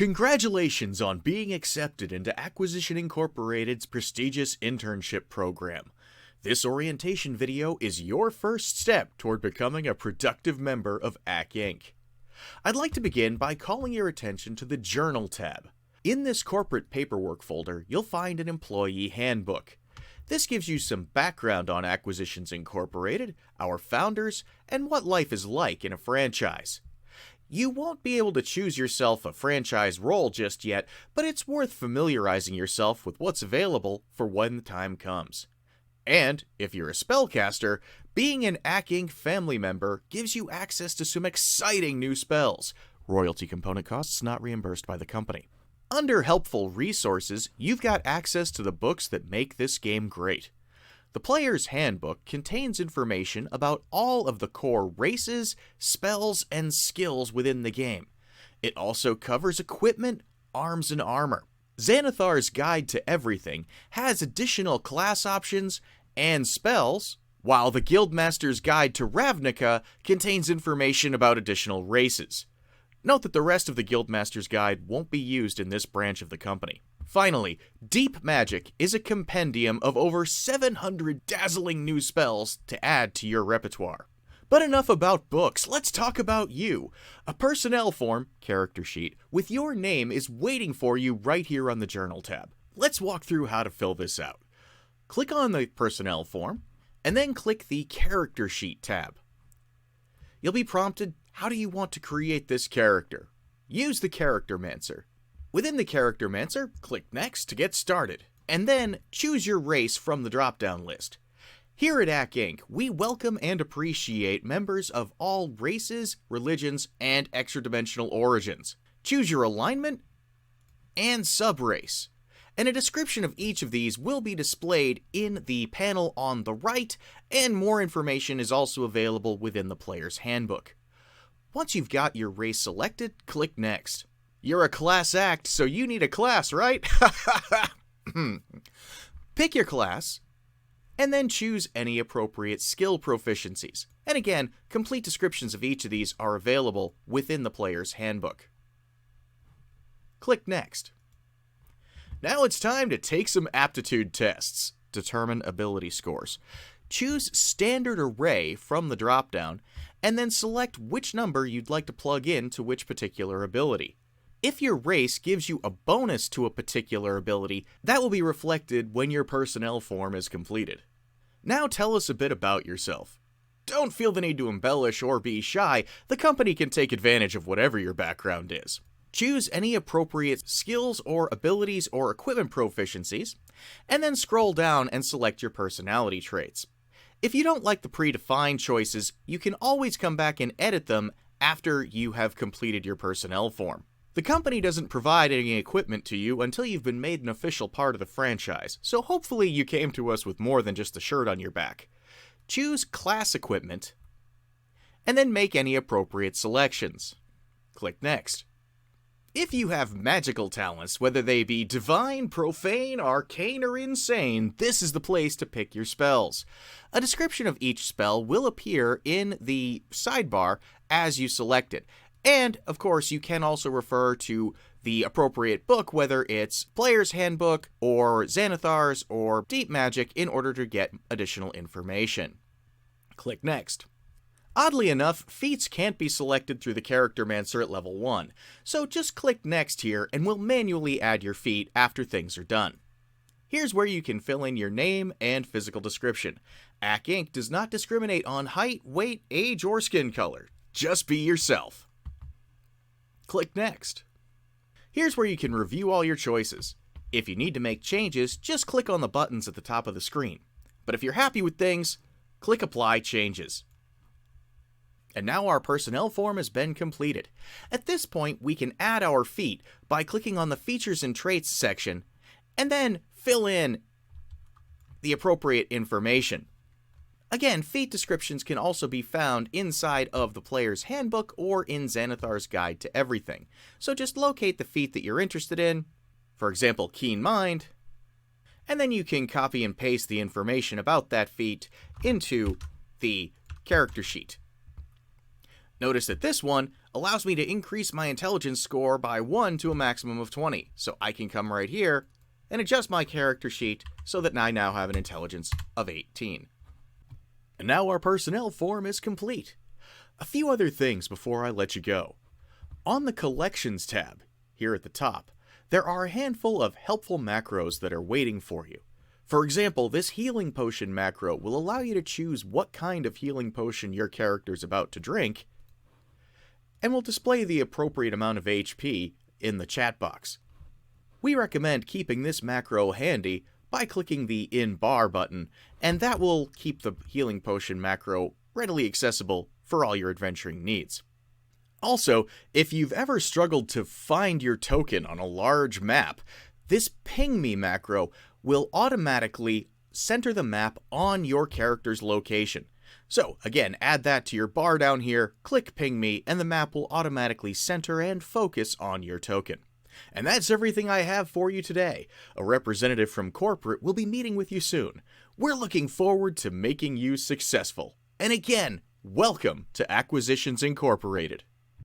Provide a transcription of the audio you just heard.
Congratulations on being accepted into Acquisition Incorporated's prestigious internship program. This orientation video is your first step toward becoming a productive member of AC Inc. I'd like to begin by calling your attention to the Journal tab. In this corporate paperwork folder, you'll find an employee handbook. This gives you some background on Acquisitions Incorporated, our founders, and what life is like in a franchise. You won't be able to choose yourself a franchise role just yet, but it's worth familiarizing yourself with what's available for when the time comes. And, if you're a spellcaster, being an AC Inc. family member gives you access to some exciting new spells. Royalty component costs not reimbursed by the company. Under Helpful Resources, you've got access to the books that make this game great. The Player's Handbook contains information about all of the core races, spells, and skills within the game. It also covers equipment, arms, and armor. Xanathar's Guide to Everything has additional class options and spells, while the Guildmaster's Guide to Ravnica contains information about additional races. Note that the rest of the Guildmaster's Guide won't be used in this branch of the company. Finally, Deep Magic is a compendium of over 700 dazzling new spells to add to your repertoire. But enough about books, let's talk about you. A personnel form, character sheet, with your name is waiting for you right here on the Journal tab. Let's walk through how to fill this out. Click on the personnel form, and then click the character sheet tab. You'll be prompted, how do you want to create this character? Use the Charactermancer. Within the Charactermancer, click Next to get started, and then choose your race from the drop-down list. Here at AC Inc., we welcome and appreciate members of all races, religions, and extra-dimensional origins. Choose your alignment and sub-race, and a description of each of these will be displayed in the panel on the right, and more information is also available within the Player's Handbook. Once you've got your race selected, click Next. You're a class act, so you need a class, right? Pick your class, and then choose any appropriate skill proficiencies. And again, complete descriptions of each of these are available within the Player's Handbook. Click Next. Now it's time to take some aptitude tests. Determine ability scores. Choose Standard Array from the dropdown, and then select which number you'd like to plug in to which particular ability. If your race gives you a bonus to a particular ability, that will be reflected when your personnel form is completed. Now tell us a bit about yourself. Don't feel the need to embellish or be shy, the company can take advantage of whatever your background is. Choose any appropriate skills or abilities or equipment proficiencies, and then scroll down and select your personality traits. If you don't like the predefined choices, you can always come back and edit them after you have completed your personnel form. The company doesn't provide any equipment to you until you've been made an official part of the franchise, so hopefully you came to us with more than just the shirt on your back. Choose Class Equipment, and then make any appropriate selections. Click Next. If you have magical talents, whether they be divine, profane, arcane, or insane, this is the place to pick your spells. A description of each spell will appear in the sidebar as you select it. And, of course, you can also refer to the appropriate book, whether it's Player's Handbook, or Xanathar's, or Deep Magic, in order to get additional information. Click Next. Oddly enough, feats can't be selected through the Charactermancer at level 1, so just click Next here and we'll manually add your feat after things are done. Here's where you can fill in your name and physical description. AC Inc. does not discriminate on height, weight, age, or skin color. Just be yourself. Click Next. Here's where you can review all your choices. If you need to make changes, just click on the buttons at the top of the screen. But if you're happy with things, click Apply Changes. And now our personnel form has been completed. At this point, we can add our feat by clicking on the Features and Traits section, and then fill in the appropriate information. Again, feat descriptions can also be found inside of the Player's Handbook or in Xanathar's Guide to Everything. So just locate the feat that you're interested in, for example, Keen Mind, and then you can copy and paste the information about that feat into the character sheet. Notice that this one allows me to increase my intelligence score by 1 to a maximum of 20. So I can come right here and adjust my character sheet so that I now have an intelligence of 18. And now our personnel form is complete. A few other things before I let you go. On the Collections tab, here at the top, there are a handful of helpful macros that are waiting for you. For example, this healing potion macro will allow you to choose what kind of healing potion your character's about to drink, and will display the appropriate amount of HP in the chat box. We recommend keeping this macro handy by clicking the In Bar button, and that will keep the healing potion macro readily accessible for all your adventuring needs. Also, if you've ever struggled to find your token on a large map, this Ping Me macro will automatically center the map on your character's location. So again, add that to your bar down here, click Ping Me, and the map will automatically center and focus on your token. And that's everything I have for you today. A representative from corporate will be meeting with you soon. We're looking forward to making you successful. And again, welcome to Acquisitions Incorporated.